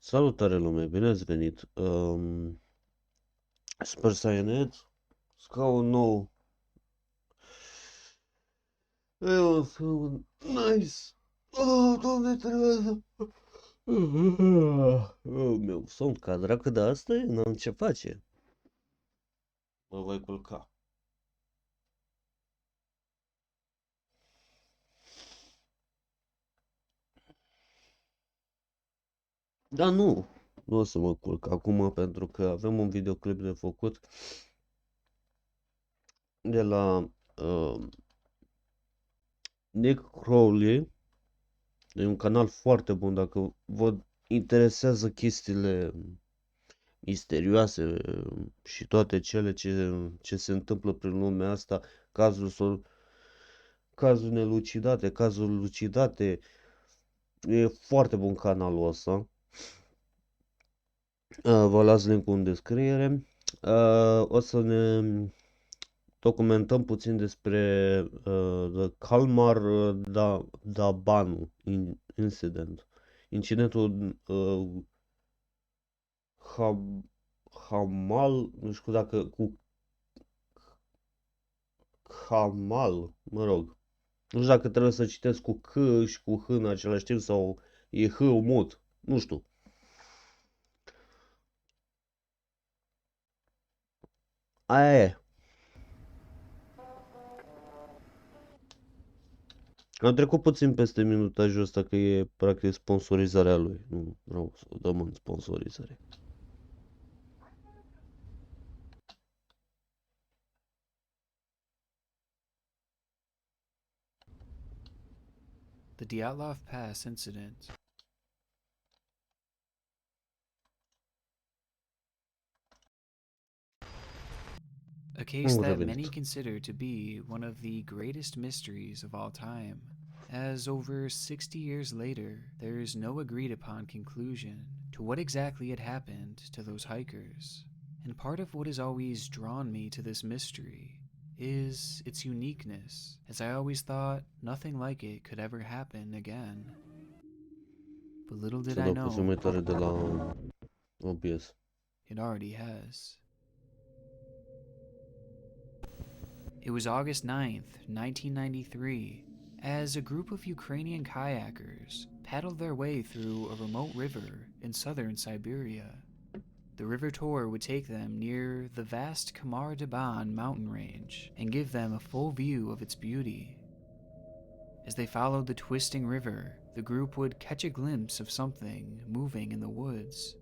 Salutare lume, bine ați venit. Sper să ai net, scaun nou. Eu sunt nice. Oh, Doamne, trebuie să... Oh, meu somn ca dracu, dar asta e, n-am ce face. Mă voi culca. Dar nu o să mă culc acum pentru că avem un videoclip de făcut de la Nick Crowley. E un canal foarte bun dacă vă interesează chestiile misterioase și toate cele ce se întâmplă prin lumea asta, cazuri nelucidate, cazuri lucidate. E foarte bun canalul ăsta. Vă las link-ul în descriere. O să ne documentăm puțin despre the Khamar Daban incident. Incidentul Hamal, nu știu dacă cu Khamal, mă rog. Nu știu dacă trebuie să citesc cu C și cu H în același timp sau e H mut. Nu știu. Aia e. Am trecut puțin peste minutajul ăsta că e practic sponsorizarea lui. Nu vreau să o dăm în sponsorizare. The Dyatlov Pass incident. A case that many consider to be one of the greatest mysteries of all time, as over 60 years later, there is no agreed upon conclusion to what exactly had happened to those hikers. And part of what has always drawn me to this mystery is its uniqueness, as I always thought nothing like it could ever happen again. But little did I know, it already has. It was August 9th, 1993, as a group of Ukrainian kayakers paddled their way through a remote river in southern Siberia. The river tour would take them near the vast Khamar Daban mountain range and give them a full view of its beauty. As they followed the twisting river, the group would catch a glimpse of something moving in the woods.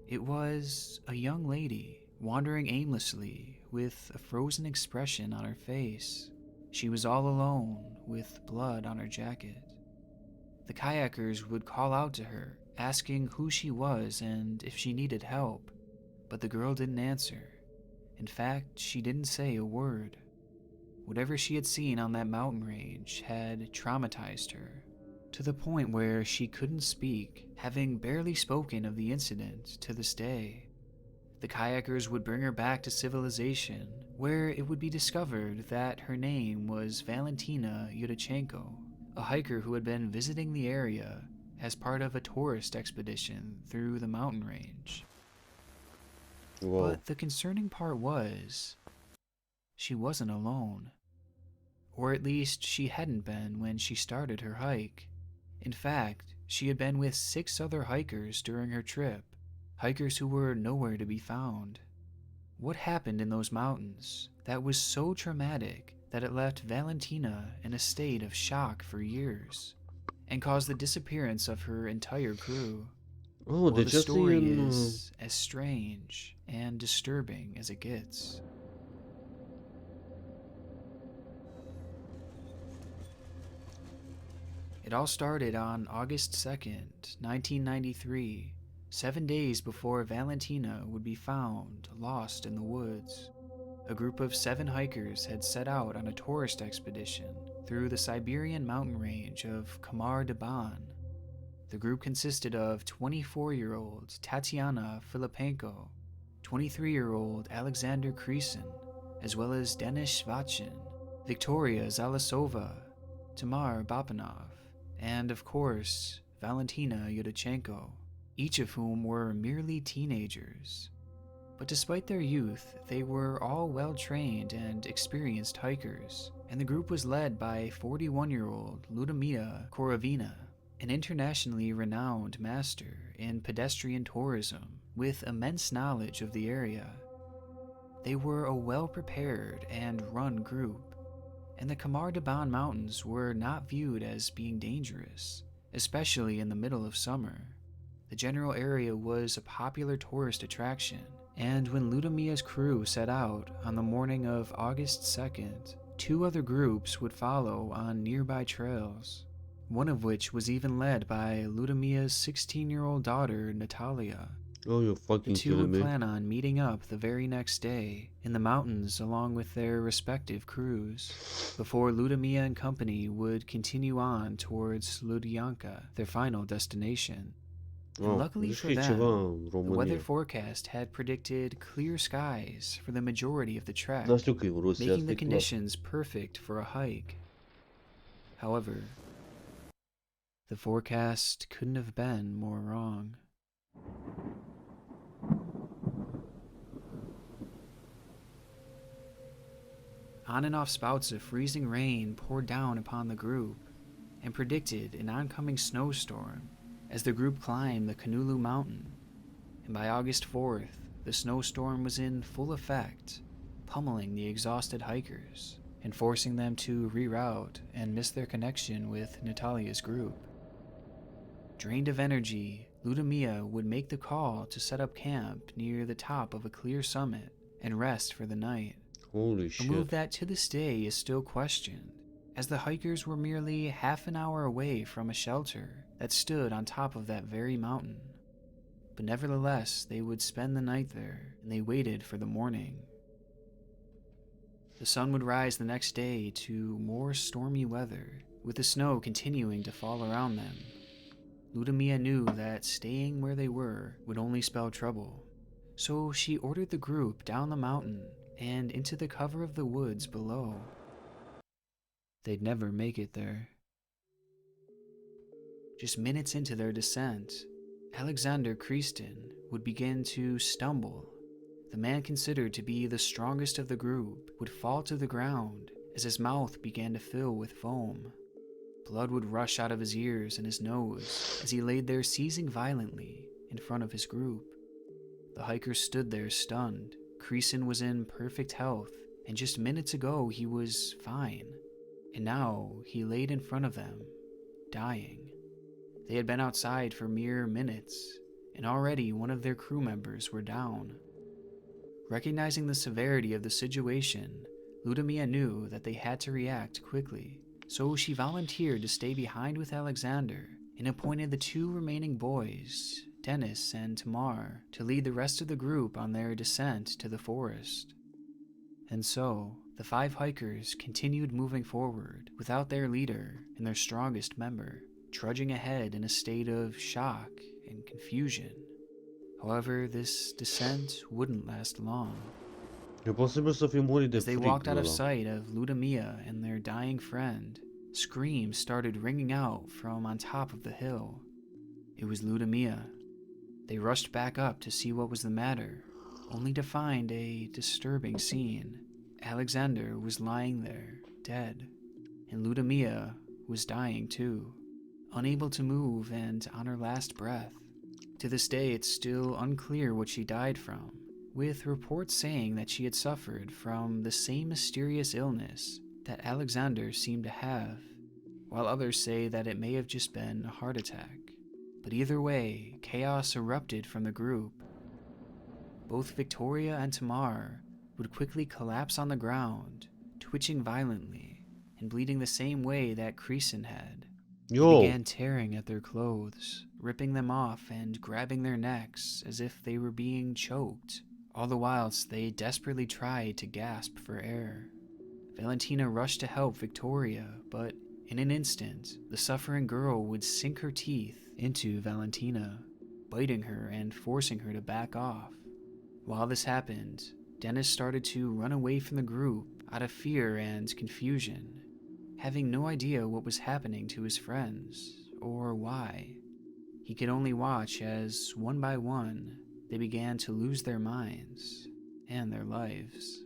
It was a young lady wandering aimlessly with a frozen expression on her face. She was all alone with blood on her jacket. The kayakers would call out to her, asking who she was and if she needed help, but the girl didn't answer. In fact, she didn't say a word. Whatever she had seen on that mountain range had traumatized her, to the point where she couldn't speak, having barely spoken of the incident to this day. The kayakers would bring her back to civilization, where it would be discovered that her name was Valentina Yudachenko, a hiker who had been visiting the area as part of a tourist expedition through the mountain range. Whoa. But the concerning part was, she wasn't alone. Or at least she hadn't been when she started her hike. In fact, she had been with 6 other hikers during her trip, hikers who were nowhere to be found. What happened in those mountains that was so traumatic that it left Valentina in a state of shock for years and caused the disappearance of her entire crew? Oh, well, the story is as strange and disturbing as it gets. It all started on August 2nd, 1993, 7 days before Valentina would be found lost in the woods. A group of 7 hikers had set out on a tourist expedition through the Siberian mountain range of Khamar Daban. The group consisted of 24-year-old Tatiana Filipenko, 23-year-old Alexander Kresin, as well as Denis Shvachin, Victoria Zalasova, Tamar Bapanov, and of course, Valentina Yudachenko. each of whom were merely teenagers. But despite their youth, they were all well-trained and experienced hikers, and the group was led by 41-year-old Ludmila Korovina, an internationally renowned master in pedestrian tourism with immense knowledge of the area. They were a well-prepared and run group, and the Khamar Daban Mountains were not viewed as being dangerous, especially in the middle of summer. The general area was a popular tourist attraction, and when Ludmila's crew set out on the morning of August 2nd, 2 other groups would follow on nearby trails, one of which was even led by Ludmila's 16-year-old daughter, Natalia. Oh, you're The fucking 2 kidding would me. plan on meeting up the very next day in the mountains along with their respective crews, before Ludmila and company would continue on towards Ludyanka, their final destination. And Oh, luckily for zici ceva them, în the weather România. forecast had predicted clear skies for the majority of the Dar trek, știu că e în Rusia, making asta the e clar. conditions perfect for a hike. However, the forecast couldn't have been more wrong. On and off spouts of freezing rain poured down upon the group and predicted an oncoming snowstorm as the group climbed the Kanulu mountain, and by August 4th, the snowstorm was in full effect, pummeling the exhausted hikers and forcing them to reroute and miss their connection with Natalia's group. Drained of energy, Ludmila would make the call to set up camp near the top of a clear summit and rest for the night. Holy A shit. move that to this day is still questioned, as the hikers were merely half an hour away from a shelter that stood on top of that very mountain. But nevertheless, they would spend the night there, and they waited for the morning. The sun would rise the next day to more stormy weather, with the snow continuing to fall around them. Ludmila knew that staying where they were would only spell trouble, so she ordered the group down the mountain and into the cover of the woods below. They'd never make it there. Just minutes into their descent, Alexander Kristin would begin to stumble. The man considered to be the strongest of the group would fall to the ground as his mouth began to fill with foam. Blood would rush out of his ears and his nose as he laid there seizing violently in front of his group. The hikers stood there stunned. Kristin was in perfect health, and just minutes ago he was fine. And now he laid in front of them, dying. They had been outside for mere minutes, and already one of their crew members were down. Recognizing the severity of the situation, Ludmila knew that they had to react quickly, so she volunteered to stay behind with Alexander and appointed the 2 remaining boys, Dennis and Tamar, to lead the rest of the group on their descent to the forest. And so, the 5 hikers continued moving forward without their leader and their strongest member, trudging ahead in a state of shock and confusion. However, this descent wouldn't last long. E posibil să fi murit de As they frig walked out of ăla. sight of Ludmila and their dying friend, screams started ringing out from on top of the hill. It was Ludmila. They rushed back up to see what was the matter, only to find a disturbing scene. Alexander was lying there, dead, and Ludmila was dying too, unable to move and on her last breath. To this day, it's still unclear what she died from, with reports saying that she had suffered from the same mysterious illness that Alexander seemed to have, while others say that it may have just been a heart attack. But either way, chaos erupted from the group. Both Victoria and Tamar would quickly collapse on the ground, twitching violently and bleeding the same way that Kristin had. They Yo, began tearing at their clothes, ripping them off and grabbing their necks as if they were being choked, all the whilst they desperately tried to gasp for air. Valentina rushed to help Victoria, but in an instant, the suffering girl would sink her teeth into Valentina, biting her and forcing her to back off. While this happened, Dennis started to run away from the group out of fear and confusion, having no idea what was happening to his friends or why. He could only watch as, one by one, they began to lose their minds and their lives.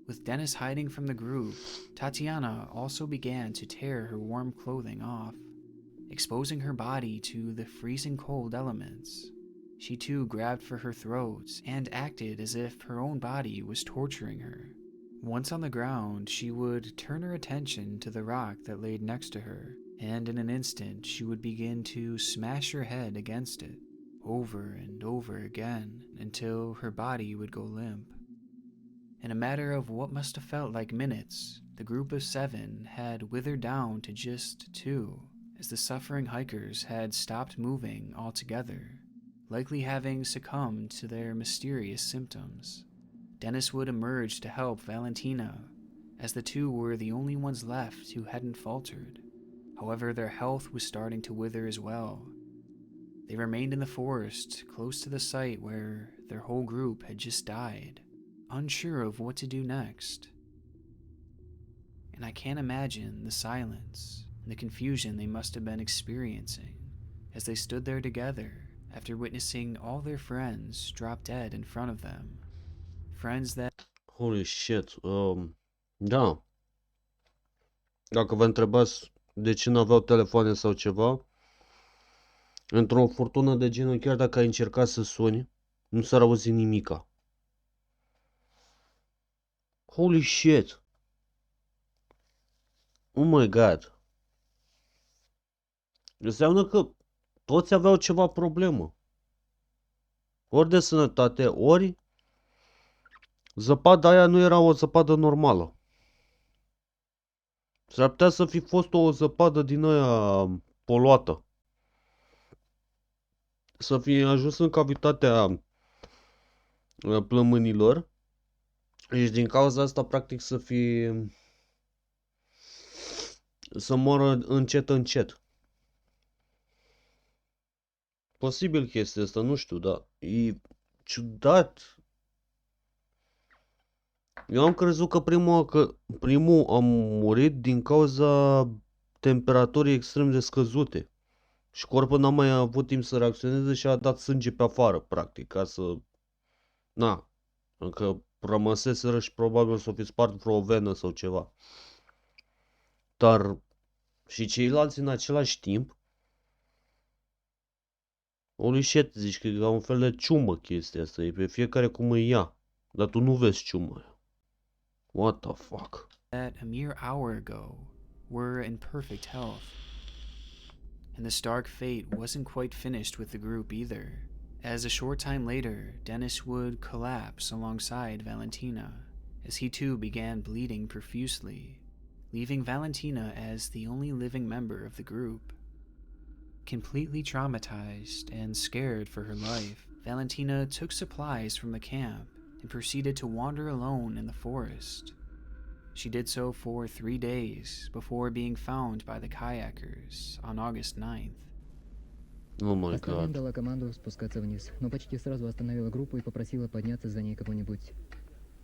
With Dennis hiding from the group, Tatiana also began to tear her warm clothing off, exposing her body to the freezing cold elements. She too grabbed for her throat and acted as if her own body was torturing her. Once on the ground, she would turn her attention to the rock that laid next to her, and in an instant she would begin to smash her head against it, over and over again, until her body would go limp. In a matter of what must have felt like minutes, the group of 7 had withered down to just 2, as the suffering hikers had stopped moving altogether, likely having succumbed to their mysterious symptoms. Dennis would emerge to help Valentina, as the 2 were the only ones left who hadn't faltered. However, their health was starting to wither as well. They remained in the forest, close to the site where their whole group had just died, unsure of what to do next. And I can't imagine the silence and the confusion they must have been experiencing as they stood there together after witnessing all their friends drop dead in front of them. Friends that Holy shit. Da. Dacă vă întrebați de ce nu aveau telefoane sau ceva, într-o furtună de genul, chiar dacă ai încercat să suni, nu s-ar auzi nimica. Holy shit. Oh my god. Înseamnă că toți aveau ceva problemă. Ori de sănătate, ori zăpada aia nu era o zăpadă normală. S-ar putea să fi fost o zăpadă din aia poluată. Să fi ajuns în cavitatea plămânilor. Și din cauza asta, practic, să moară încet, încet. Posibil chestia asta, nu știu, dar e ciudat. Eu am crezut că primul a murit din cauza temperaturii extrem de scăzute. Și corpul n-a mai avut timp să reacționeze și a dat sânge pe afară, practic, ca să... Na, încă rămăseseră și probabil s-o fi spart vreo venă sau ceva. Dar și ceilalți în același timp, holy shit, zici că e ca un fel de ciumă chestia asta, e pe fiecare cum îi ia, dar tu nu vezi ciumă. What the fuck? a mere hour ago were in perfect health. And the stark fate wasn't quite finished with the group either, as a short time later, Dennis would collapse alongside Valentina, as he too began bleeding profusely, leaving Valentina as the only living member of the group. Completely traumatized and scared for her life, Valentina took supplies from the camp and proceeded to wander alone in the forest. She did so for 3 days before being found by the kayakers on August 9th. Oh my Остальным god. дала команду спускаться вниз, но почти сразу остановила группу и попросила подняться за ней кого-нибудь.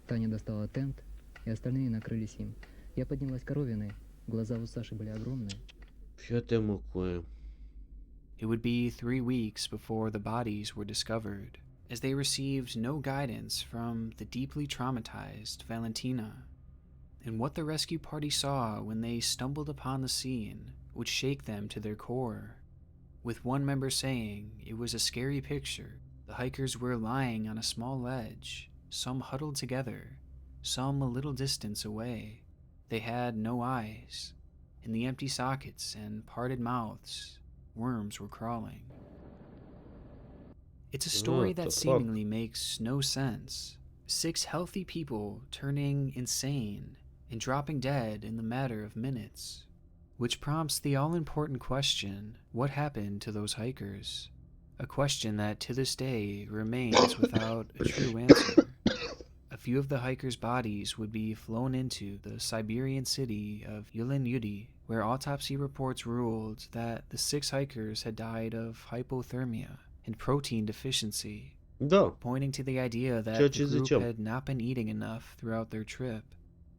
Таня достала тент, и остальные накрылись им. Я поднялась к коровиной, глаза у Саши были огромные. Fii mă cu aia. It would be 3 weeks before the bodies were discovered, as they received no guidance from the deeply traumatized Valentina. And what the rescue party saw when they stumbled upon the scene would shake them to their core. With one member saying it was a scary picture, the hikers were lying on a small ledge, some huddled together, some a little distance away. They had no eyes. In the empty sockets and parted mouths, worms were crawling. It's a story What the that fuck? seemingly makes no sense. 6 healthy people turning insane and dropping dead in the matter of minutes. Which prompts the all-important question, what happened to those hikers? A question that to this day remains without a true answer. A few of the hikers' bodies would be flown into the Siberian city of Yuli, where autopsy reports ruled that the 6 hikers had died of hypothermia and protein deficiency, Da, pointing to the idea that Ceea the ce group ziceam. had not been eating enough throughout their trip.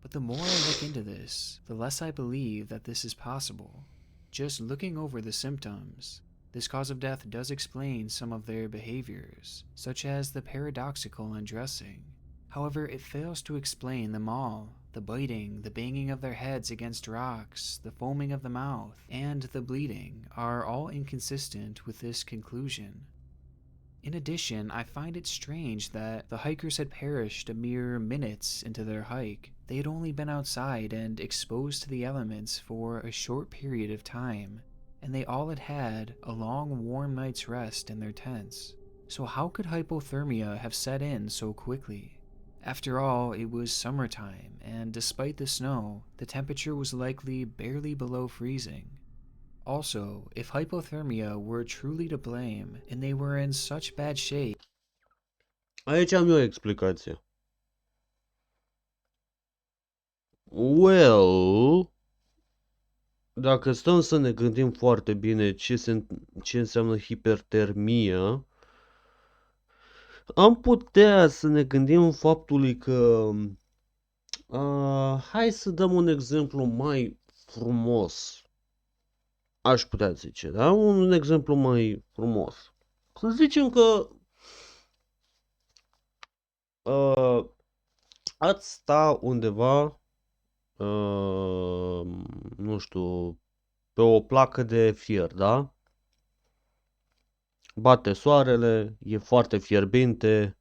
But the more I look into this, the less I believe that this is possible. Just looking over the symptoms, This cause of death does explain some of their behaviors, such as the paradoxical undressing. However, it fails to explain them all. The biting, the banging of their heads against rocks, the foaming of the mouth, and the bleeding are all inconsistent with this conclusion. In addition, I find it strange that the hikers had perished a mere minutes into their hike. They had only been outside and exposed to the elements for a short period of time, and they all had had a long, warm night's rest in their tents. So how could hypothermia have set in so quickly? After all, it was summertime, and despite the snow, the temperature was likely barely below freezing. Also, if hypothermia were truly to blame, and they were in such bad shape. Aici am eu o explicație. Well, dacă stăm să ne gândim foarte bine ce înseamnă hipertermia, am putea să ne gândim faptului că hai să dăm un exemplu mai frumos. Aș putea zice, da? Un exemplu mai frumos. Să zicem că ați sta undeva, nu știu, pe o placă de fier, da? Bate soarele, e foarte fierbinte,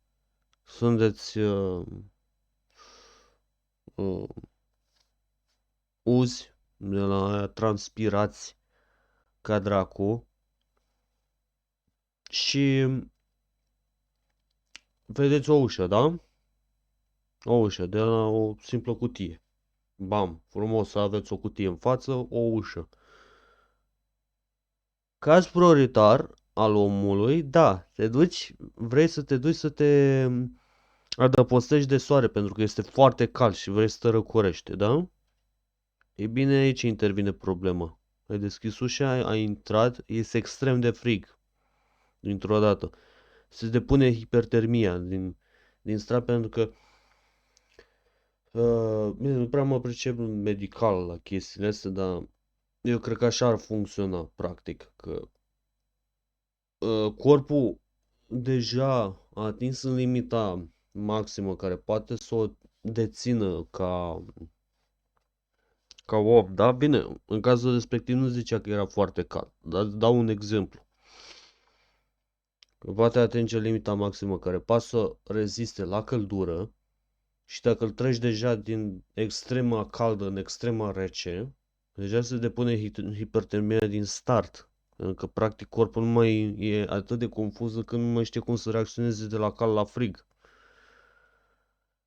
sunteți uzi de la aia, transpirați ca dracu și vedeți o ușă, da? O ușă de la o simplă cutie. Bam, frumos să aveți o cutie în față, o ușă. Caz prioritar al omului, da, vrei să te duci să te adăpostești de soare pentru că este foarte cald și vrei să te răcorește, da? Ei bine, aici intervine problema. Ai deschis ușa, ai intrat, este extrem de frig. Dintr-o dată. Se depune hipertermia din strat pentru că bine, nu prea mă pricep medical la chestiile astea, dar eu cred că așa ar funcționa, practic, că corpul deja a atins în limita maximă care poate să o dețină ca om, da? Bine, în cazul respectiv nu zicea că era foarte cald, dar dau un exemplu. Că poate atinge limita maximă care poate să reziste la căldură și dacă îl treci deja din extrema caldă în extrema rece, deja se depune hipertermia din start. Pentru că practic corpul nu mai e atât de confuză că nu mai știe cum să reacționeze de la cald la frig.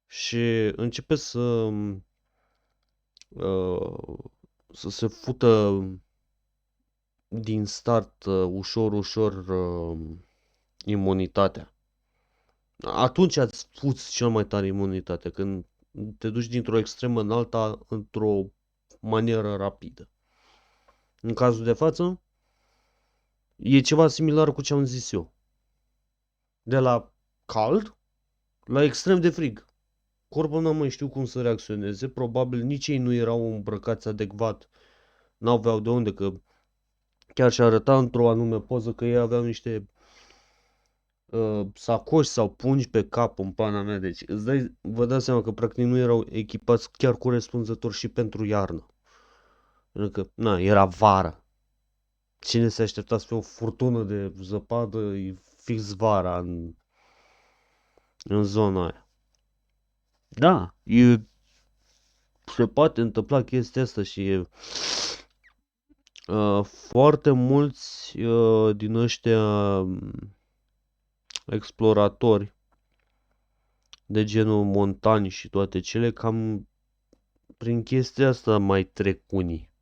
Și începe să se fută din start ușor imunitatea. Atunci îți fuți cel mai tare imunitatea, când te duci dintr-o extremă în alta într-o manieră rapidă. În cazul de față, e ceva similar cu ce am zis eu. De la cald la extrem de frig. Corpul n-a mai știu cum să reacționeze, probabil nici ei nu erau îmbrăcați adecvat, n-aveau de unde, că chiar și arăta într-o anume poză că ei aveau niște sacoși sau pungi pe cap în pana mea, deci vă dați seama că practic nu erau echipați chiar corespunzător și pentru iarnă. Pentru că, na, era vara. Cine se aștepta să fie o furtună de zăpadă, e fix vara în zona aia. Da, se poate întâmpla chestia asta și foarte mulți din ăștia exploratori de genul montani și toate cele, cam prin chestia asta mai trec unii.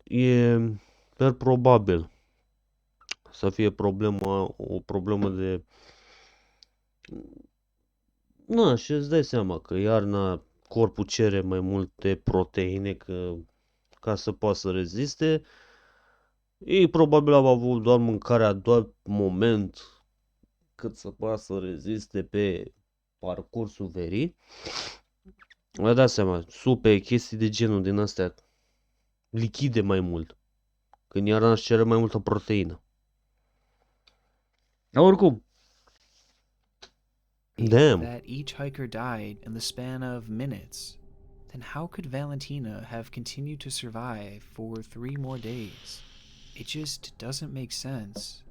E per probabil să fie o problemă de... Na, și îți dai seama că iarna corpul cere mai multe proteine ca să poată să reziste. Ei probabil au avut doar mâncarea doar moment cât să poată să reziste pe parcursul verii. Vă dați seama, supe, chestii de genul din astea lichide mai mult. Când iarna își cere mai multă proteină. Dar oricum, damn. that each hiker died in the span of minutes, then how could Valentina have continued to survive for 3 more days? It just doesn't make sense.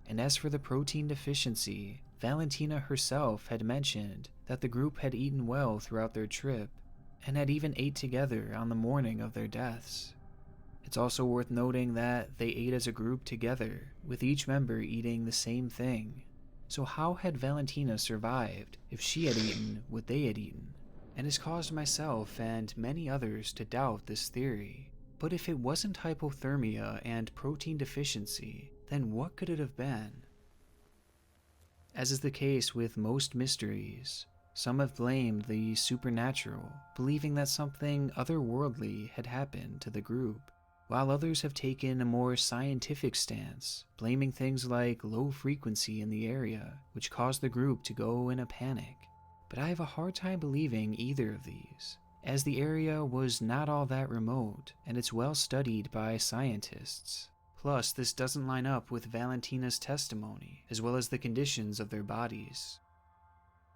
And as for the protein deficiency, Valentina herself had mentioned that the group had eaten well throughout their trip, and had even ate together on the morning of their deaths. It's also worth noting that they ate as a group together, with each member eating the same thing. So how had Valentina survived if she had eaten what they had eaten? And has caused myself and many others to doubt this theory. But if it wasn't hypothermia and protein deficiency, then what could it have been? As is the case with most mysteries, some have blamed the supernatural, believing that something otherworldly had happened to the group, while others have taken a more scientific stance, blaming things like low frequency in the area, which caused the group to go in a panic. But I have a hard time believing either of these, as the area was not all that remote, and it's well studied by scientists. Plus, this doesn't line up with Valentina's testimony, as well as the conditions of their bodies.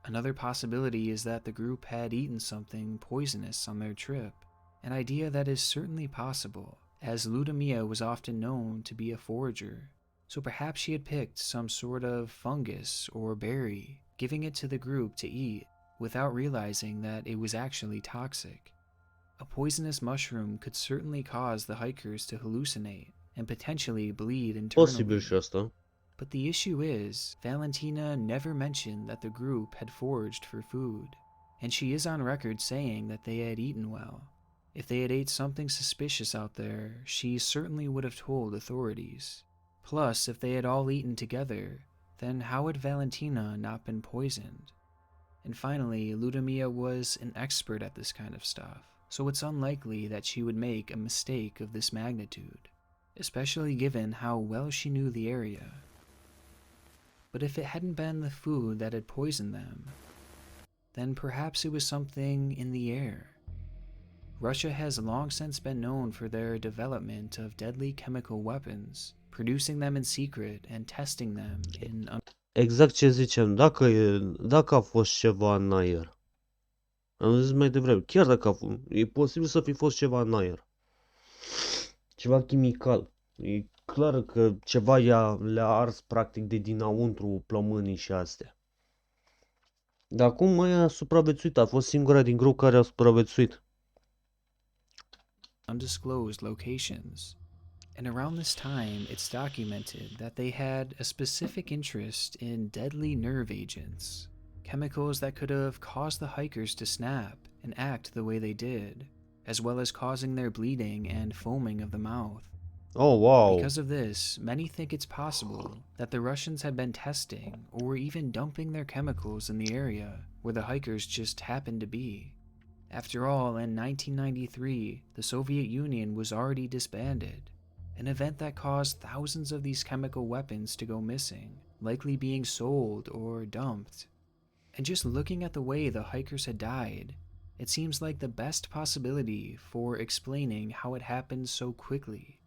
Another possibility is that the group had eaten something poisonous on their trip, an idea that is certainly possible, as Ludmilla was often known to be a forager, so perhaps she had picked some sort of fungus or berry, giving it to the group to eat, without realizing that it was actually toxic. A poisonous mushroom could certainly cause the hikers to hallucinate, and potentially bleed Posibil internally. și asta. But the issue is, Valentina never mentioned that the group had foraged for food, and she is on record saying that they had eaten well. If they had ate something suspicious out there, she certainly would have told authorities. Plus, if they had all eaten together, then how had Valentina not been poisoned? And finally, Ludmilla was an expert at this kind of stuff, so it's unlikely that she would make a mistake of this magnitude, especially given how well she knew the area. But if it hadn't been the food that had poisoned them, then perhaps it was something in the air. Russia has long since been known for their development of deadly chemical weapons, producing them in secret and testing them in Exact ce zicem, dacă a fost ceva în aer. Am zis mai devreme, chiar dacă e posibil să fi fost ceva în aer. Ceva chimical. E clar că ceva le-a ars practic de dinăuntru plămânii și astea. Dar acum mai a supraviețuit, a fost singura din grup care a supraviețuit. undisclosed locations. And around this time, it's documented that they had a specific interest in deadly nerve agents, chemicals that could have caused the hikers to snap and act the way they did, as well as causing their bleeding and foaming of the mouth. Oh, wow! Because of this, many think it's possible that the Russians had been testing or even dumping their chemicals in the area where the hikers just happened to be. After all, in 1993, the Soviet Union was already disbanded, an event that caused thousands of these chemical weapons to go missing, likely being sold or dumped. And just looking at the way the hikers had died, it seems like the best possibility for explaining how it happened so quickly.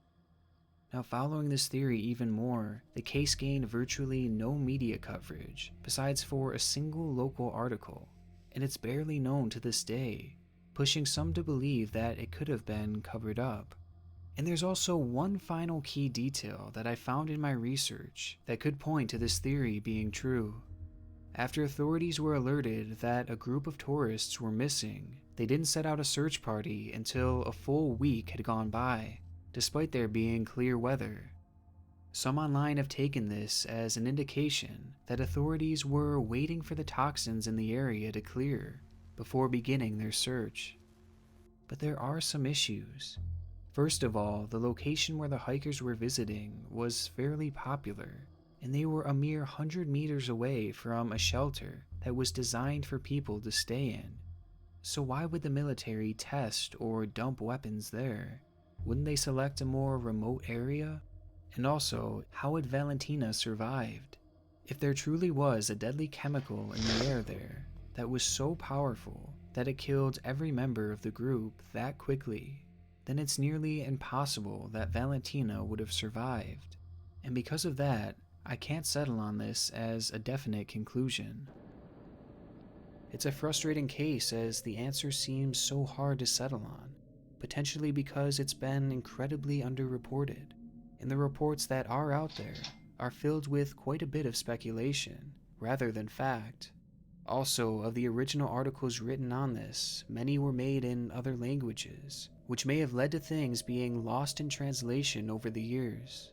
Now, following this theory even more, the case gained virtually no media coverage, besides for a single local article, and it's barely known to this day, pushing some to believe that it could have been covered up. And there's also one final key detail that I found in my research that could point to this theory being true. After authorities were alerted that a group of tourists were missing, they didn't set out a search party until a full week had gone by, despite there being clear weather. Some online have taken this as an indication that authorities were waiting for the toxins in the area to clear before beginning their search. But there are some issues. First of all, the location where the hikers were visiting was fairly popular, and they were a mere 100 meters away from a shelter that was designed for people to stay in. So why would the military test or dump weapons there? Wouldn't they select a more remote area? And also, how had Valentina survived? If there truly was a deadly chemical in the air there that was so powerful that it killed every member of the group that quickly, then it's nearly impossible that Valentina would have survived. And because of that, I can't settle on this as a definite conclusion. It's a frustrating case as the answer seems so hard to settle on, potentially because it's been incredibly underreported, and the reports that are out there are filled with quite a bit of speculation rather than fact. Also, of the original articles written on this, many were made in other languages, which may have led to things being lost in translation over the years.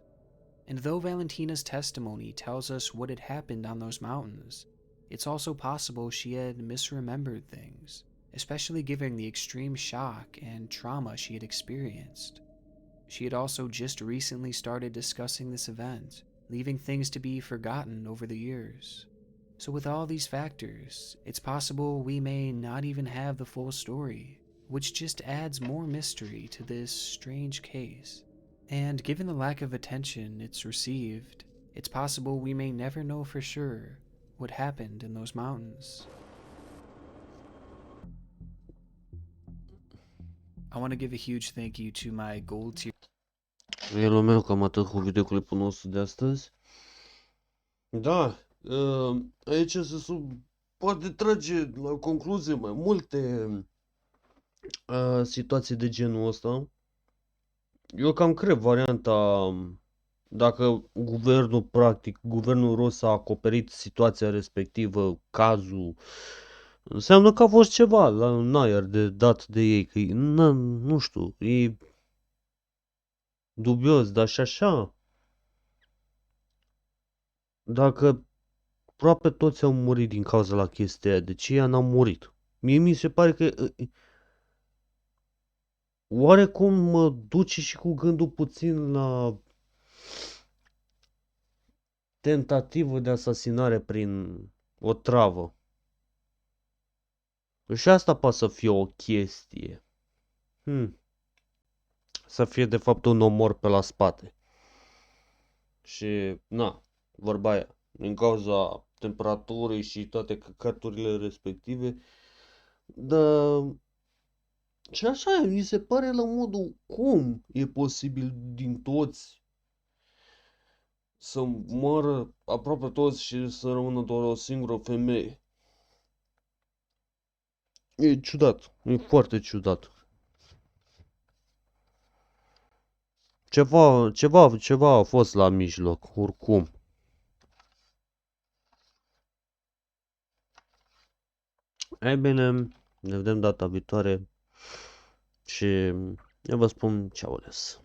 And though Valentina's testimony tells us what had happened on those mountains, it's also possible she had misremembered things, especially given the extreme shock and trauma she had experienced. She had also just recently started discussing this event, leaving things to be forgotten over the years. So with all these factors, it's possible we may not even have the full story, which just adds more mystery to this strange case. And given the lack of attention it's received, it's possible we may never know for sure what happened in those mountains. I want to give a huge thank you to my gold tier. El meu, cam atât cu videoclipul nostru de astăzi. Da, aici poate trage la concluzie mai multe situații de genul ăsta. Eu cam cred varianta, dacă guvernul rus a acoperit situația respectivă, cazul, înseamnă că a fost ceva în aer de dat de ei, că nu știu, e dubios, dar și așa, dacă aproape toți au murit din cauza la chestia aia, de ce ea n-a murit? Mie mi se pare că oarecum mă duce și cu gândul puțin la tentativă de asasinare prin o travă. Și asta poate să fie o chestie. Să fie de fapt un omor pe la spate. Și, na, vorba aia, din cauza temperaturii și toate căcaturile respective, dar și așa, mi se pare la modul cum e posibil din toți să moară aproape toți și să rămână doar o singură femeie. E ciudat, e foarte ciudat. Ceva a fost la mijloc, oricum. Ei bine, ne vedem data viitoare și eu vă spun ce au ales.